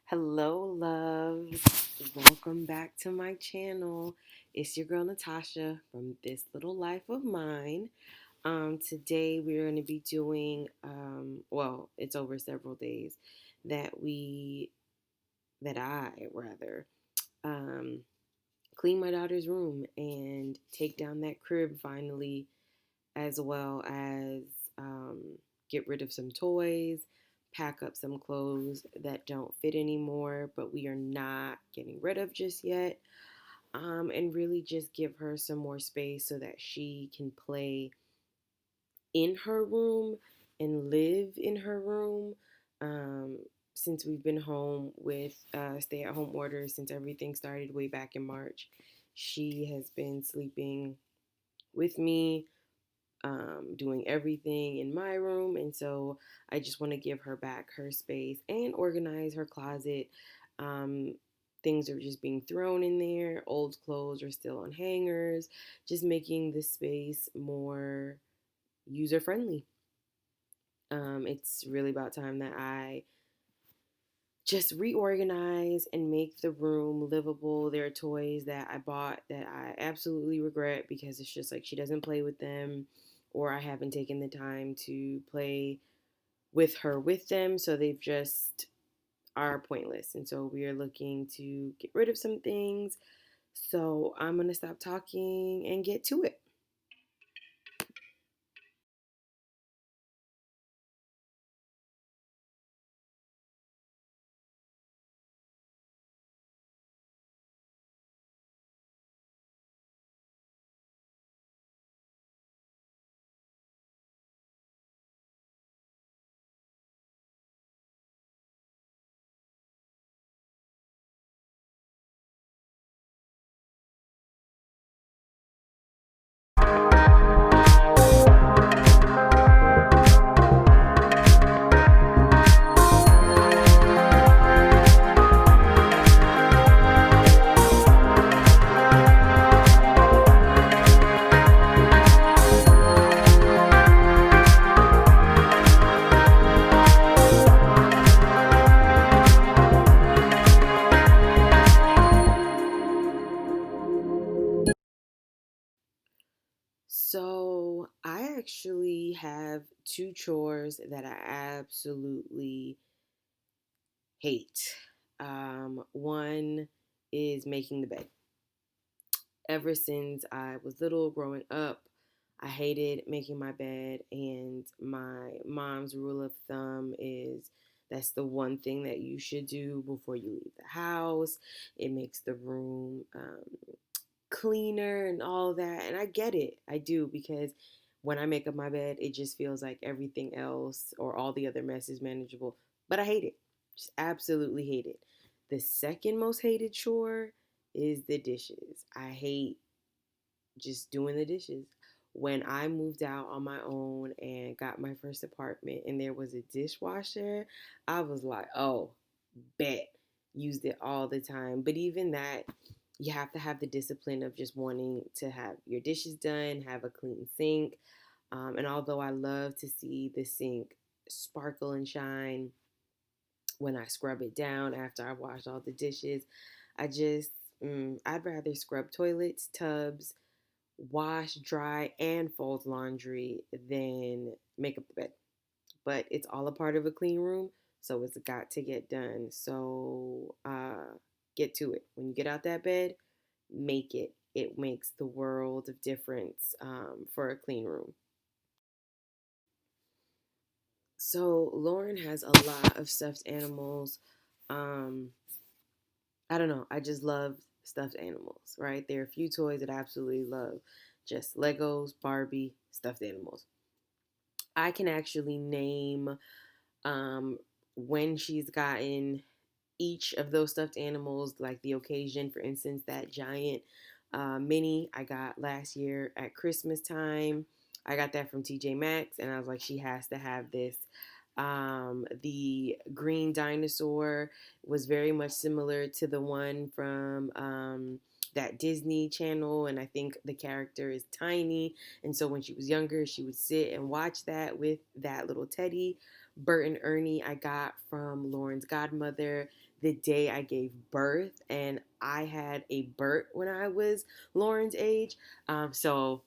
Hello, loves. Welcome back to my channel. It's your girl Natasha from This Little Life of Mine. Today we're going to be doing, it's over several days that I rather, um, clean my daughter's room and take down that crib finally, as well as um, get rid of some toys, pack up some clothes that don't fit anymore, but we are not getting rid of just yet, and really just give her some more space so that she can play in her room and live in her room. Um, since we've been home with stay-at-home orders, since everything started way back in March, she has been sleeping with me, doing everything in my room. And so I just want to give her back her space and organize her closet. Um, Things are just being thrown in there. Old clothes are still on hangers, just making the space more user friendly. It's really about time that I just reorganize and make the room livable. There are toys that I bought that I absolutely regret because it's just like she doesn't play with them, or I haven't taken the time to play with her with them, so they've just are pointless. And so we are looking to get rid of some things. So I'm going to stop talking and get to it. So I actually have two chores that I absolutely hate. One is making the bed. Ever since I was little, growing up, I hated making my bed, and my mom's rule of thumb is that's the one thing that you should do before you leave the house. It makes the room cleaner and all of that. And I get it. I do, because when I make up my bed, it just feels like everything else or all the other mess is manageable. But I hate it. Just absolutely hate it. The second most hated chore is the dishes. I hate just doing the dishes. When I moved out on my own and got my first apartment and there was a dishwasher, I was like, oh, bet. Used it all the time. But even that, you have to have the discipline of just wanting to have your dishes done, have a clean sink. And although I love to see the sink sparkle and shine when I scrub it down after I wash all the dishes, I just, I'd rather scrub toilets, tubs, wash, dry, and fold laundry than make up the bed. But it's all a part of a clean room, so it's got to get done. So get to it. When you get out that bed, make it. It makes the world of difference for a clean room. So Lauren has a lot of stuffed animals. Um, I don't know. I just love stuffed animals, right? There are a few toys that I absolutely love. Just Legos, Barbie, stuffed animals. I can actually name um, when she's gotten each of those stuffed animals, like the occasion. For instance, that giant mini I got last year at Christmas time. I got that from TJ Maxx, and I was like, she has to have this. The green dinosaur was very much similar to the one from that Disney channel, and I think the character is Tiny. And so when she was younger, she would sit and watch that with that little teddy. Bert and Ernie I got from Lauren's godmother the day I gave birth, and I had a Bert when I was Lauren's age. So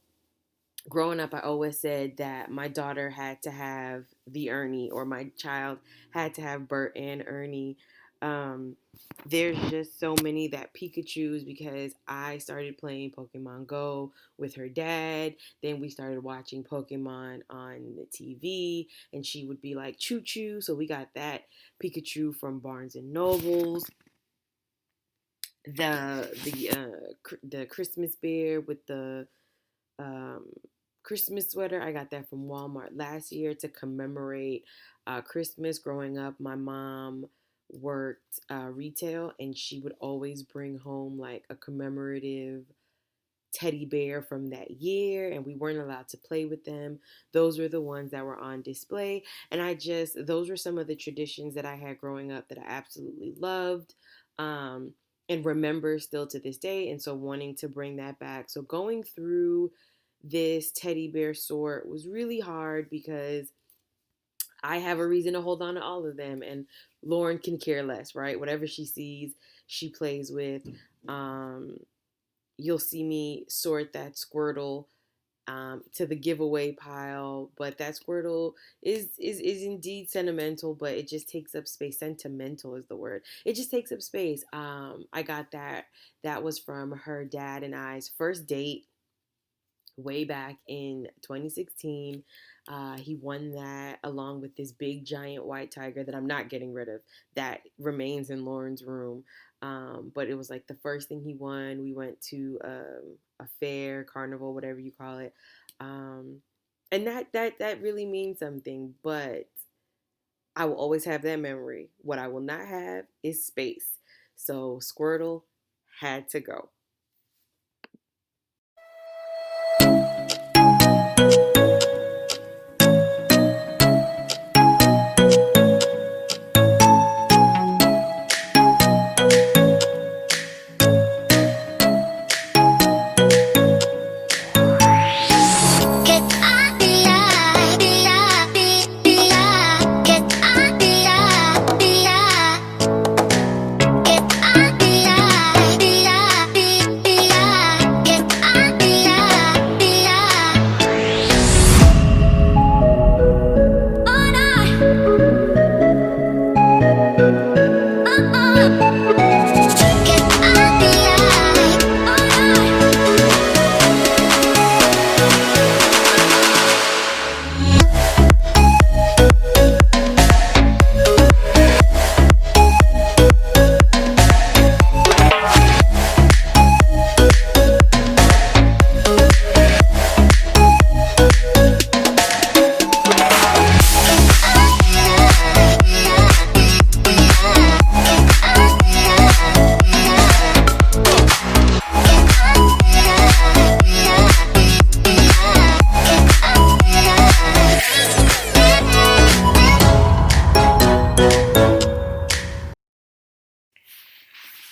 growing up, I always said that my daughter had to have the Ernie, or my child had to have Bert and Ernie. Um, there's just so many that Pikachu's, because I started playing Pokemon Go with her dad. Then we started watching Pokemon on the TV, and she would be like, "Choo choo." So we got that Pikachu from Barnes and Nobles. The Christmas bear with the um, Christmas sweater. I got that from Walmart last year to commemorate Christmas. Growing up, my mom worked retail, and she would always bring home like a commemorative teddy bear from that year, and we weren't allowed to play with them. Those were the ones that were on display, and those were some of the traditions that I had growing up that I absolutely loved. Um, and remember still to this day, and so wanting to bring that back. So going through this teddy bear sort was really hard because I have a reason to hold on to all of them, and Lauren can care less, right? Whatever she sees, she plays with. Um, you'll see me sort that Squirtle to the giveaway pile, but that Squirtle is indeed sentimental, but it just takes up space. Sentimental is the word. It just takes up space. I got that. That was from her dad and I's first date way back in 2016. He won that along with this big giant white tiger that I'm not getting rid of. That remains in Lauren's room. But it was like the first thing he won. We went to a fair, carnival, whatever you call it. And that really means something. But I will always have that memory. What I will not have is space. So Squirtle had to go.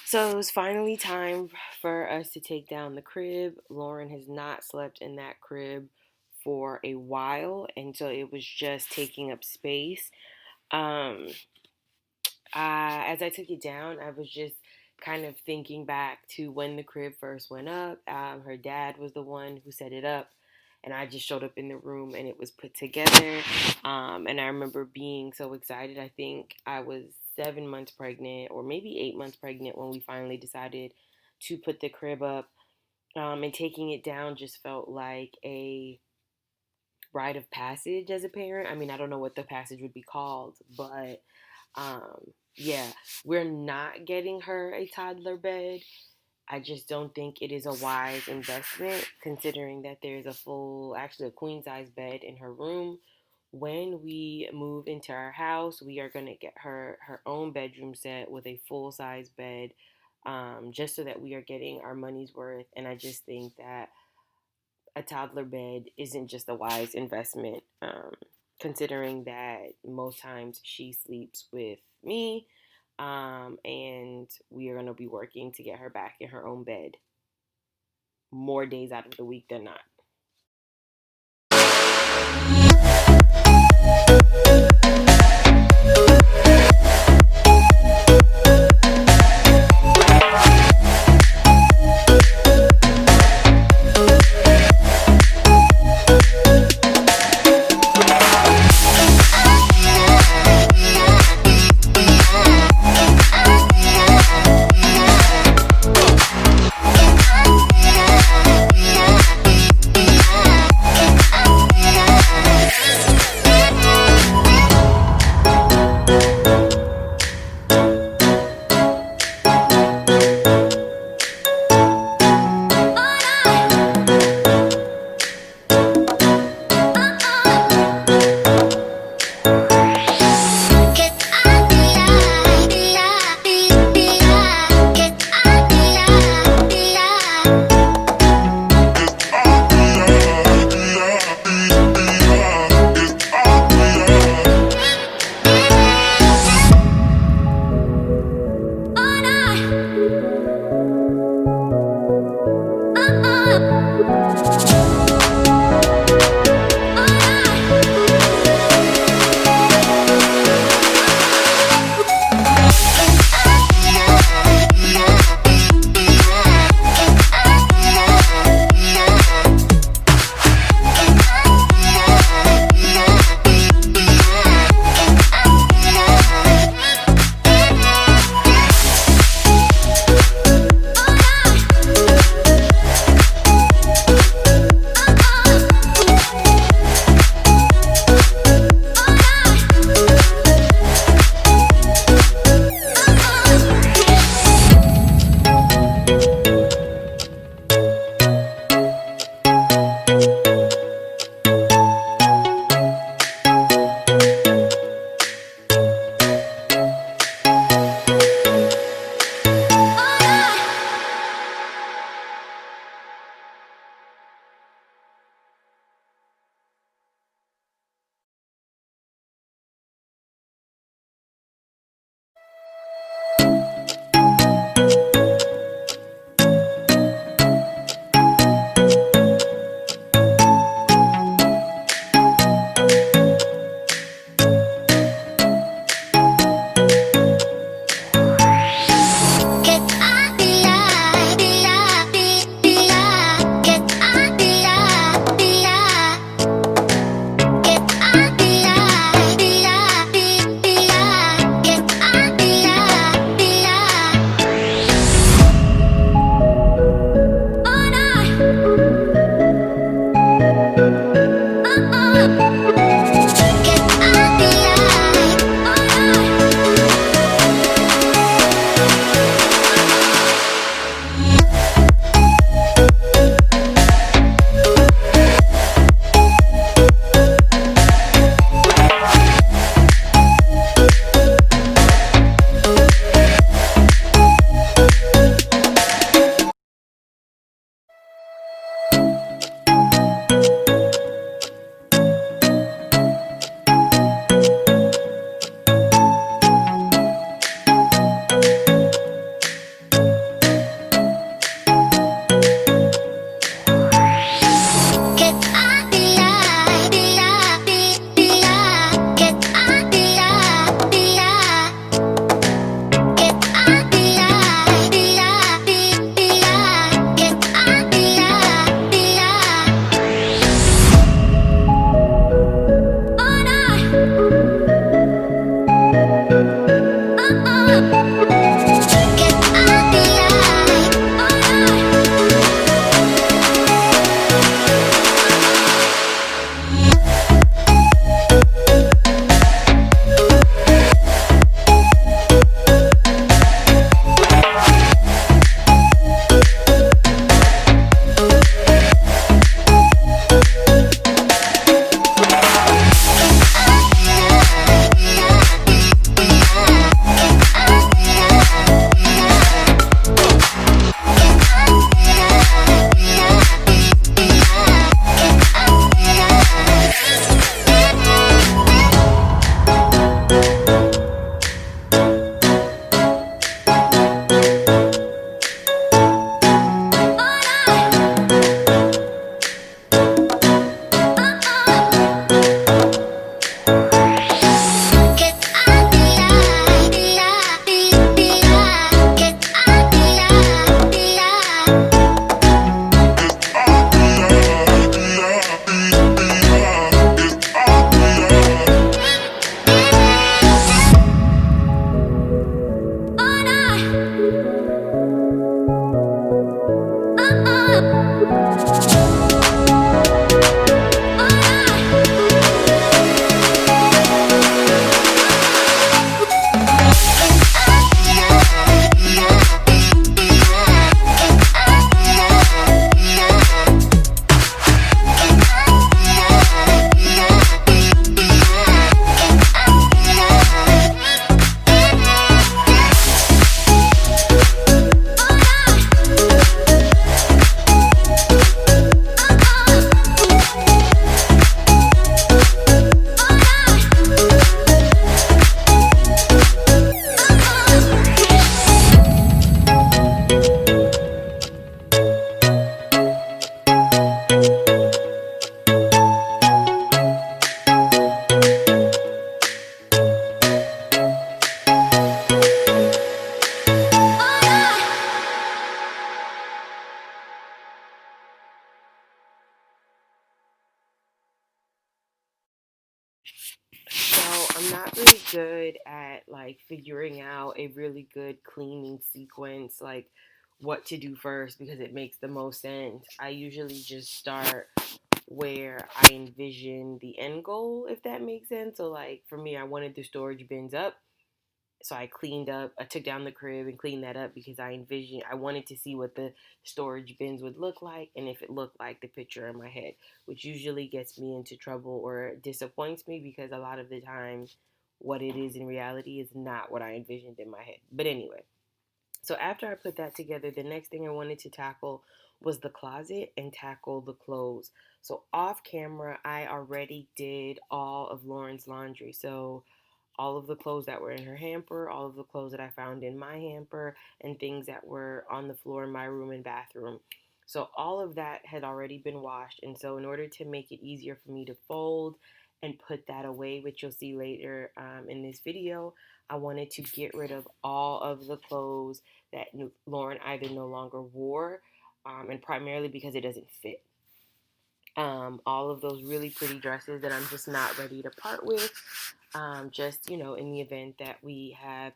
So it was finally time for us to take down the crib. Lauren has not slept in that crib for a while, and so it was just taking up space. Um, as I took it down, I was just kind of thinking back to when the crib first went up. Her dad was the one who set it up, and I just showed up in the room and it was put together. And I remember being so excited. I think I was 7 months pregnant, or maybe 8 months pregnant, when we finally decided to put the crib up. And taking it down just felt like a rite of passage as a parent. I mean, I don't know what the passage would be called, but yeah, we're not getting her a toddler bed. I just don't think it is a wise investment, considering that there's actually a queen size bed in her room. When we move into our house, we are going to get her own bedroom set with a full size bed, just so that we are getting our money's worth. And I just think that a toddler bed isn't just a wise investment, considering that most times she sleeps with me, and we are going to be working to get her back in her own bed more days out of the week than not. like figuring out a really good cleaning sequence, like what to do first because it makes the most sense. I usually just start where I envision the end goal, if that makes sense. So, like for me, I wanted the storage bins up. So I took down the crib and cleaned that up because I wanted to see what the storage bins would look like and if it looked like the picture in my head, which usually gets me into trouble or disappoints me because a lot of the times what it is in reality is not what I envisioned in my head. But anyway, so after I put that together, the next thing I wanted to tackle was the closet and tackle the clothes. So off camera, I already did all of Lauren's laundry. So all of the clothes that were in her hamper, all of the clothes that I found in my hamper, and things that were on the floor in my room and bathroom. So all of that had already been washed. And so in order to make it easier for me to fold and put that away, which you'll see later in this video, I wanted to get rid of all of the clothes that Lauren either no longer wore, and primarily because it doesn't fit. All of those really pretty dresses that I'm just not ready to part with. Just in the event that we have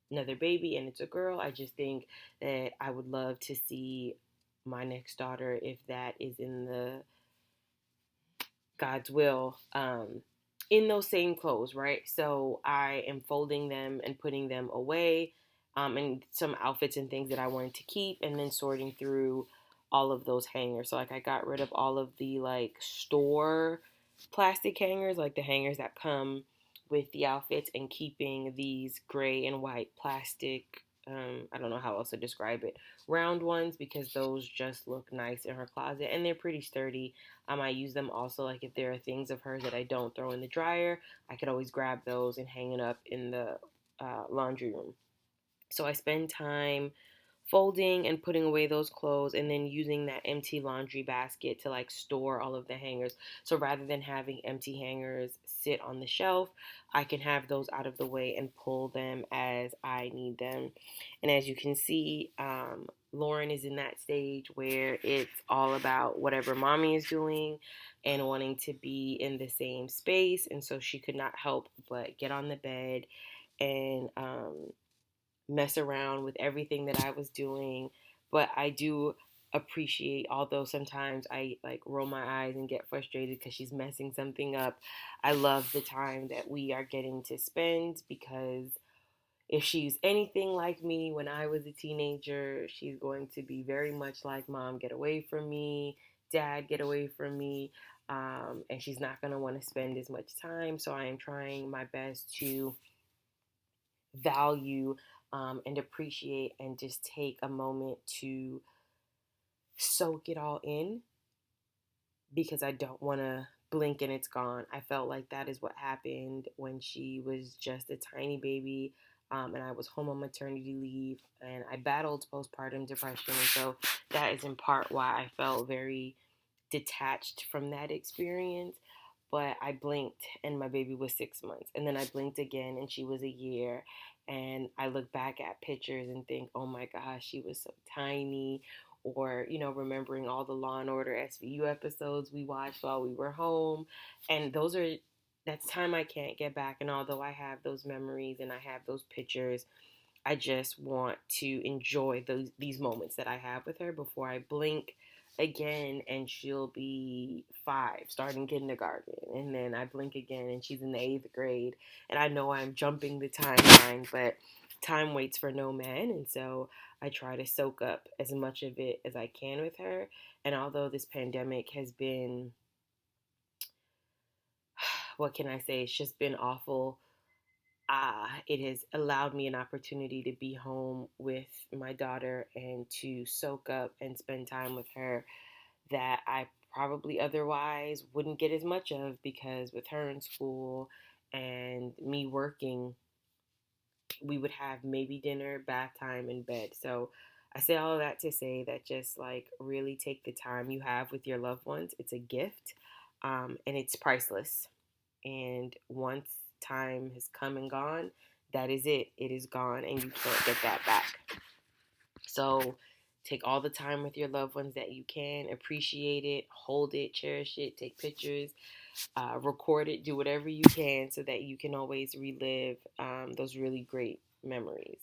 another baby and it's a girl, I just think that I would love to see my next daughter, if that is in the God's will, in those same clothes, right? So I am folding them and putting them away, and some outfits and things that I wanted to keep, and then sorting through all of those hangers. So like I got rid of all of the like store plastic hangers, like the hangers that come with the outfits, and keeping these gray and white plastic. I don't know how else to describe it. Round ones, because those just look nice in her closet and they're pretty sturdy. I use them also, like if there are things of hers that I don't throw in the dryer, I could always grab those and hang it up in the laundry room. So I spend time folding and putting away those clothes, and then using that empty laundry basket to like store all of the hangers. So rather than having empty hangers sit on the shelf, I can have those out of the way and pull them as I need them. And as you can see, Lauren is in that stage where it's all about whatever mommy is doing and wanting to be in the same space. And so she could not help but get on the bed and mess around with everything that I was doing. But I do appreciate, although sometimes I like roll my eyes and get frustrated because she's messing something up, I love the time that we are getting to spend, because if she's anything like me when I was a teenager, she's going to be very much like mom, get away from me, dad, get away from me. And she's not going to want to spend as much time. So I am trying my best to value and appreciate and just take a moment to soak it all in, because I don't want to blink and it's gone. I felt like that is what happened when she was just a tiny baby, and I was home on maternity leave, and I battled postpartum depression. And so that is in part why I felt very detached from that experience. But I blinked and my baby was 6 months. And then I blinked again and she was a year. And I look back at pictures and think, oh my gosh, she was so tiny. Or, remembering all the Law and Order SVU episodes we watched while we were home. And that's time I can't get back. And although I have those memories and I have those pictures, I just want to enjoy these moments that I have with her before I blink again and she'll be 5, starting kindergarten. And then I blink again and she's in the 8th grade. And I know I'm jumping the timeline, but time waits for no man. And so I try to soak up as much of it as I can with her. And although this pandemic has been, what can I say? It's just been awful. It has allowed me an opportunity to be home with my daughter and to soak up and spend time with her that I probably otherwise wouldn't get as much of, because with her in school and me working, we would have maybe dinner, bath time, and bed. So I say all of that to say that just like really take the time you have with your loved ones. It's a gift, and it's priceless. And once time has come and gone, that is it. It is gone and you can't get that back. So take all the time with your loved ones that you can, appreciate it, hold it, cherish it, take pictures, record it, do whatever you can so that you can always relive those really great memories.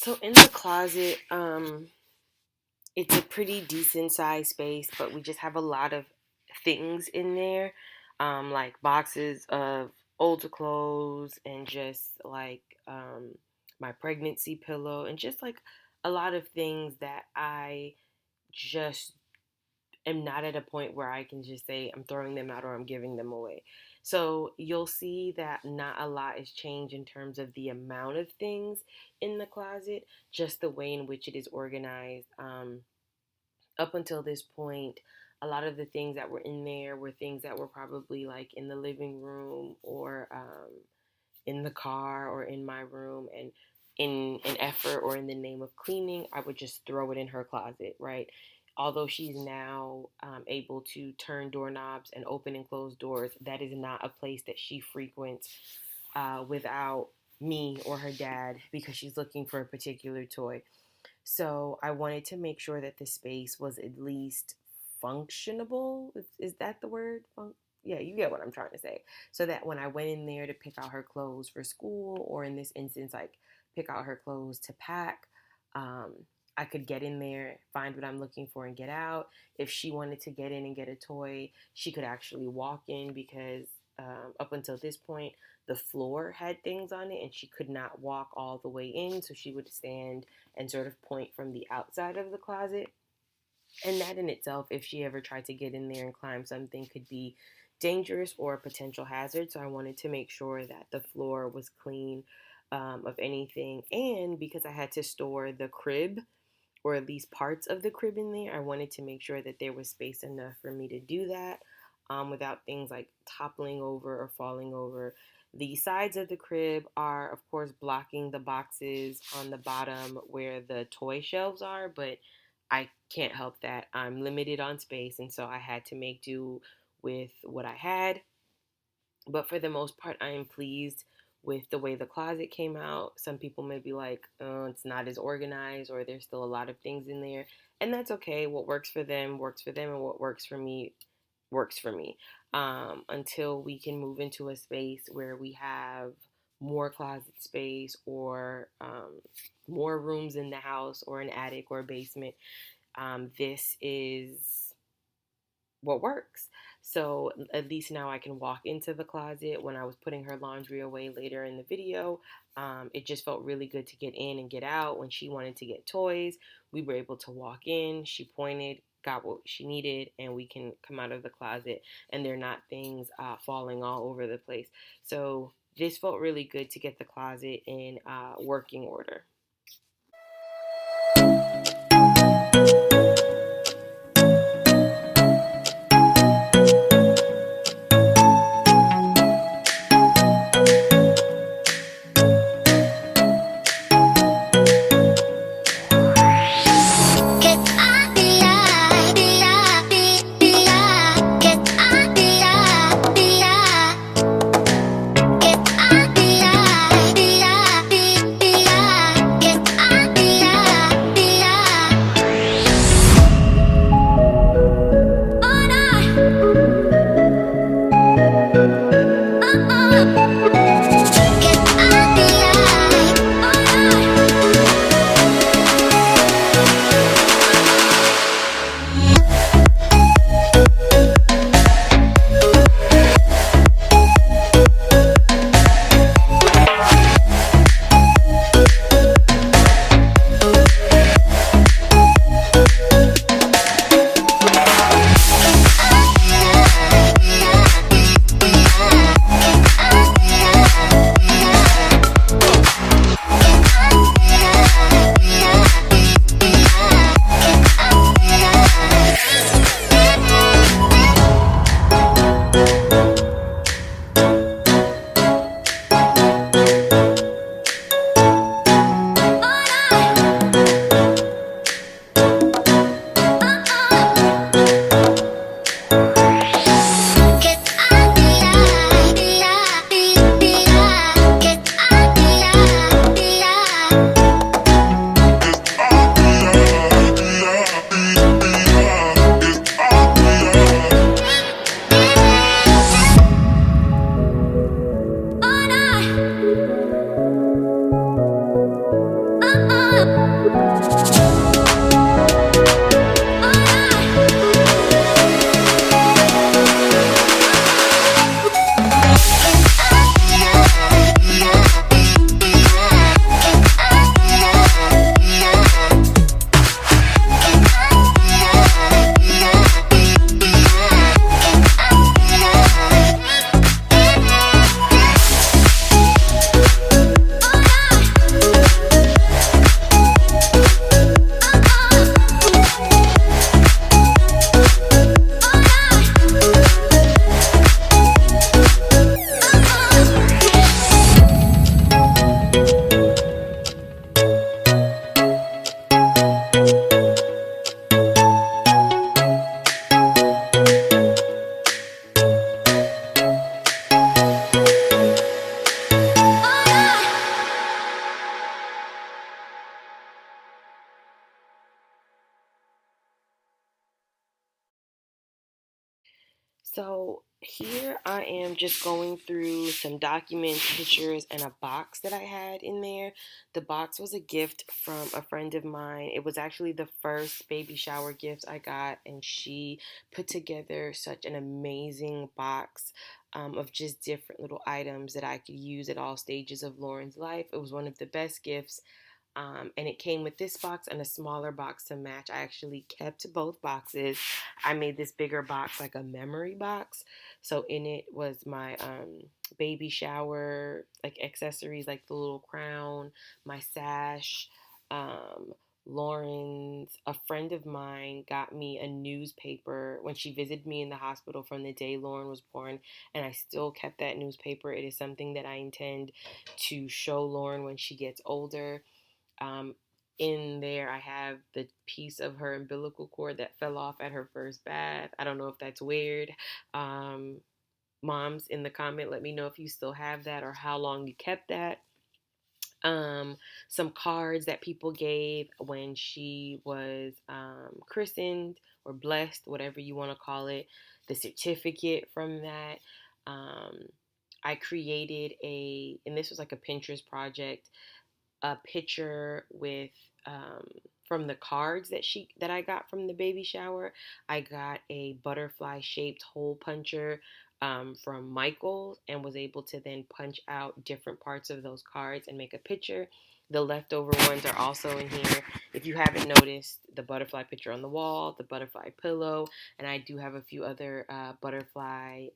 So in the closet, it's a pretty decent sized space, but we just have a lot of things in there, like boxes of older clothes and just like my pregnancy pillow and just like a lot of things that I just am not at a point where I can just say I'm throwing them out or I'm giving them away. So you'll see that not a lot is changed in terms of the amount of things in the closet, just the way in which it is organized. Up until this point, a lot of the things that were in there were things that were probably like in the living room or in the car or in my room, and in an effort or in the name of cleaning, I would just throw it in her closet, right? Although she's now able to turn doorknobs and open and close doors, that is not a place that she frequents without me or her dad because she's looking for a particular toy. So I wanted to make sure that the space was at least functionable. Is that the word? Yeah, you get what I'm trying to say. So that when I went in there to pick out her clothes for school, or in this instance, like pick out her clothes to pack, um, I could get in there, find what I'm looking for, and get out. If she wanted to get in and get a toy, she could actually walk in because up until this point, the floor had things on it and she could not walk all the way in. So she would stand and sort of point from the outside of the closet. And that in itself, if she ever tried to get in there and climb something, could be dangerous or a potential hazard. So I wanted to make sure that the floor was clean of anything. And because I had to store the crib, or at least parts of the crib in there, I wanted to make sure that there was space enough for me to do that without things like toppling over or falling over. The sides of the crib are, of course, blocking the boxes on the bottom where the toy shelves are, but I can't help that. I'm limited on space, and so I had to make do with what I had. But for the most part, I am pleased with the way the closet came out. Some people may be like, oh, it's not as organized, or there's still a lot of things in there. And that's okay. What works for them, and what works for me works for me. Until we can move into a space where we have more closet space, or more rooms in the house, or an attic or basement. This is what works. So at least now I can walk into the closet. When I was putting her laundry away later in the video, it just felt really good to get in and get out. When she wanted to get toys, we were able to walk in. She pointed, got what she needed, and we can come out of the closet and they're not things falling all over the place. So this felt really good to get the closet in working order. So here I am just going through some documents, pictures, and a box that I had in there. The box was a gift from a friend of mine. It was actually the first baby shower gift I got, and she put together such an amazing box of just different little items that I could use at all stages of Lauren's life. It was one of the best gifts, and it came with this box and a smaller box to match. I actually kept both boxes. I made this bigger box like a memory box. So in it was my baby shower like accessories, like the little crown, my sash. Um, Lauren's, a friend of mine got me a newspaper when she visited me in the hospital from the day Lauren was born, and I still kept that newspaper. It is something that I intend to show Lauren when she gets older. um, in there, I have the piece of her umbilical cord that fell off at her first bath. I don't know if that's weird. Um, Moms, in the comment, let me know if you still have that or how long you kept that. um, some cards that people gave when she was christened or blessed, whatever you want to call it, the certificate from that. Um, I created and this was like a Pinterest project, a picture with from the cards that I got from the baby shower. I got a butterfly shaped hole puncher from Michael, and was able to then punch out different parts of those cards and make a picture. The leftover ones are also in here. If you haven't noticed, the butterfly picture on the wall, the butterfly pillow, and I do have a few other butterfly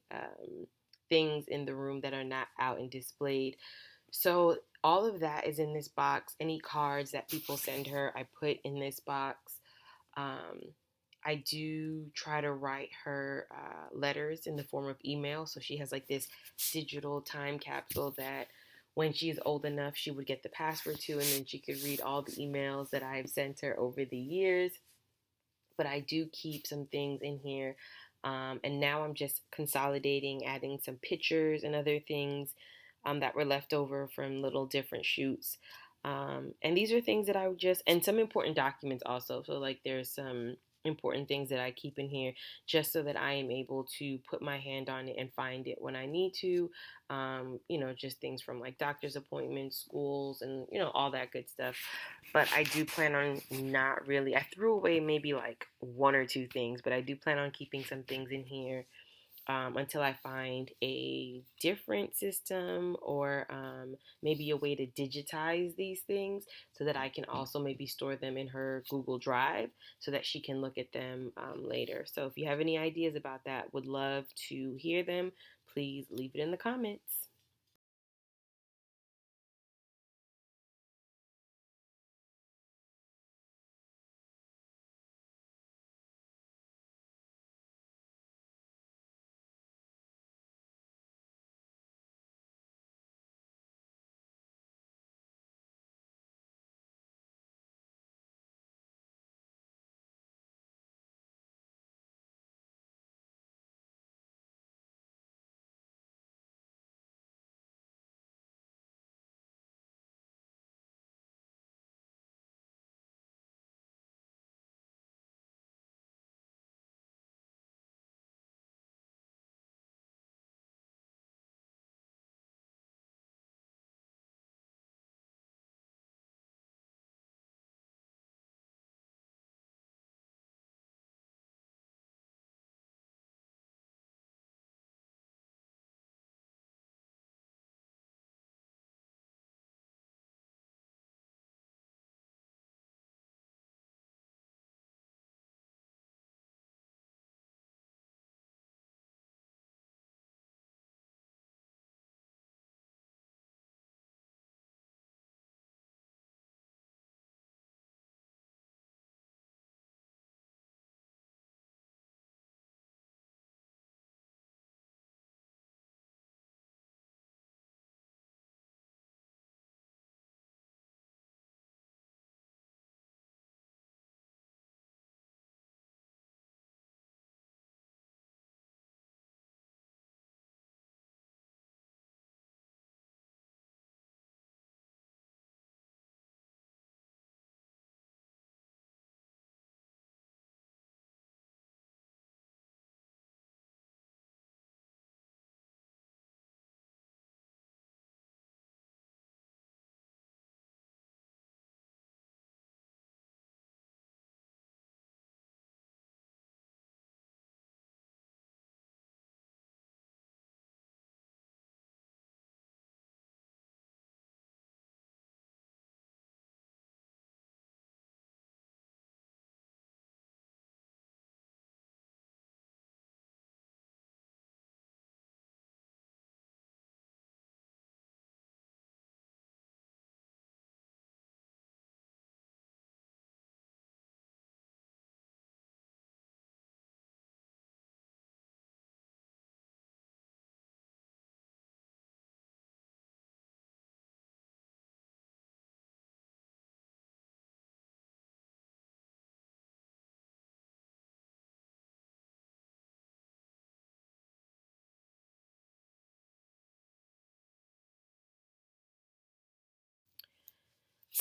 things in the room that are not out and displayed. So all of that is in this box. Any cards that people send her, I put in this box. Um, I do try to write her letters in the form of email. So she has like this digital time capsule that when she's old enough, she would get the password to, and then she could read all the emails that I've sent her over the years. But I do keep some things in here. And now I'm just consolidating, adding some pictures and other things that were left over from little different shoots. And these are things that I would just, and some important documents also. So, like, there's some important things that I keep in here just so that I am able to put my hand on it and find it when I need to. Just things from like doctor's appointments, schools, and, all that good stuff. But I do plan on not really, I threw away maybe like one or two things, but I do plan on keeping some things in here until I find a different system, or maybe a way to digitize these things so that I can also maybe store them in her Google Drive so that she can look at them later. So if you have any ideas about that, would love to hear them. Please leave it in the comments.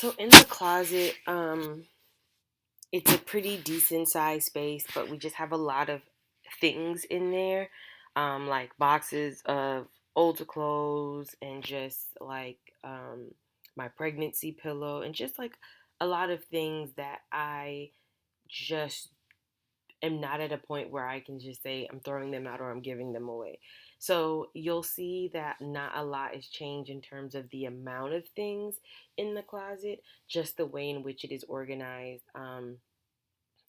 So in the closet, it's a pretty decent sized space, but we just have a lot of things in there, like boxes of older clothes and just like my pregnancy pillow and just like a lot of things that I just am not at a point where I can just say I'm throwing them out or I'm giving them away. So you'll see that not a lot is changed in terms of the amount of things in the closet, just the way in which it is organized.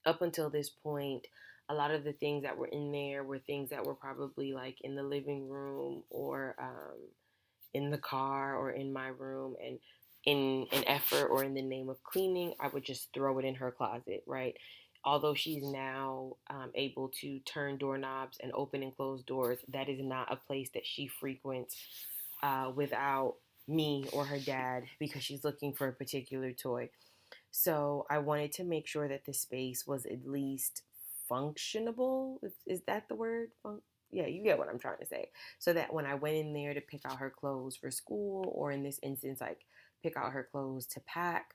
Up until this point, a lot of the things that were in there were things that were probably like in the living room or in the car or in my room, and in an effort or in the name of cleaning, I would just throw it in her closet, right? Although she's now able to turn doorknobs and open and close doors, that is not a place that she frequents without me or her dad because she's looking for a particular toy. So I wanted to make sure that the space was at least functionable. Is that the word? Yeah, you get what I'm trying to say. So that when I went in there to pick out her clothes for school, or in this instance, like pick out her clothes to pack,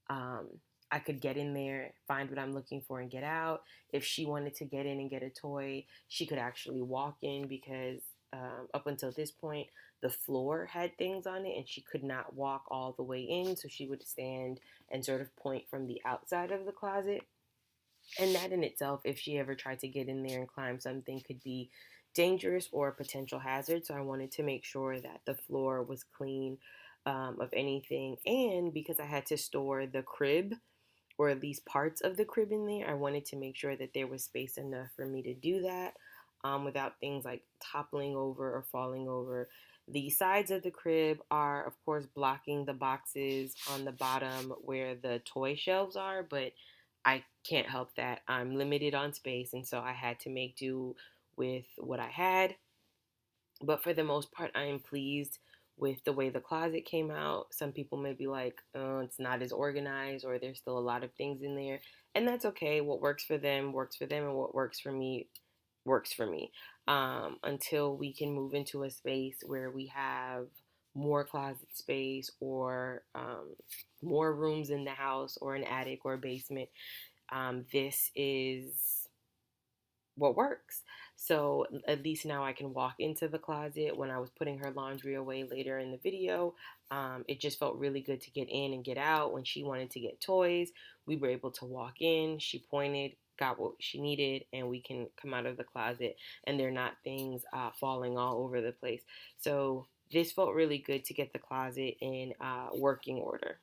um, I could get in there, find what I'm looking for, and get out. If she wanted to get in and get a toy, she could actually walk in because up until this point, the floor had things on it and she could not walk all the way in. So she would stand and sort of point from the outside of the closet. And that in itself, if she ever tried to get in there and climb something, could be dangerous or a potential hazard. So I wanted to make sure that the floor was clean of anything. And because I had to store the crib, or at least parts of the crib in there, I wanted to make sure that there was space enough for me to do that without things like toppling over or falling over. The sides of the crib are, of course, blocking the boxes on the bottom where the toy shelves are, but I can't help that. I'm limited on space, and so I had to make do with what I had. But for the most part, I am pleased with the way the closet came out. Some people may be like, oh, it's not as organized, or there's still a lot of things in there. And that's okay. What works for them, and what works for me. Until we can move into a space where we have more closet space or more rooms in the house or an attic or a basement, this is what works. So at least now I can walk into the closet. When I was putting her laundry away later in the video, it just felt really good to get in and get out. When she wanted to get toys, we were able to walk in. She pointed, got what she needed, and we can come out of the closet and they're not things falling all over the place. So this felt really good to get the closet in working order.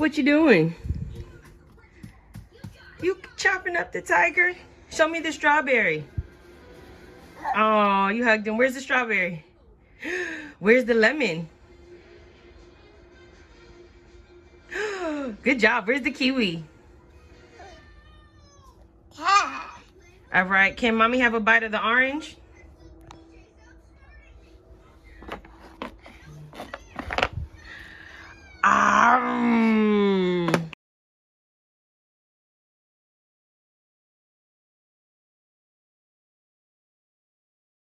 What you doing? You chopping up the tiger? Show me the strawberry. Oh, you hugged him. Where's the strawberry? Where's the lemon? Good job. Where's the kiwi? All right. Can mommy have a bite of the orange?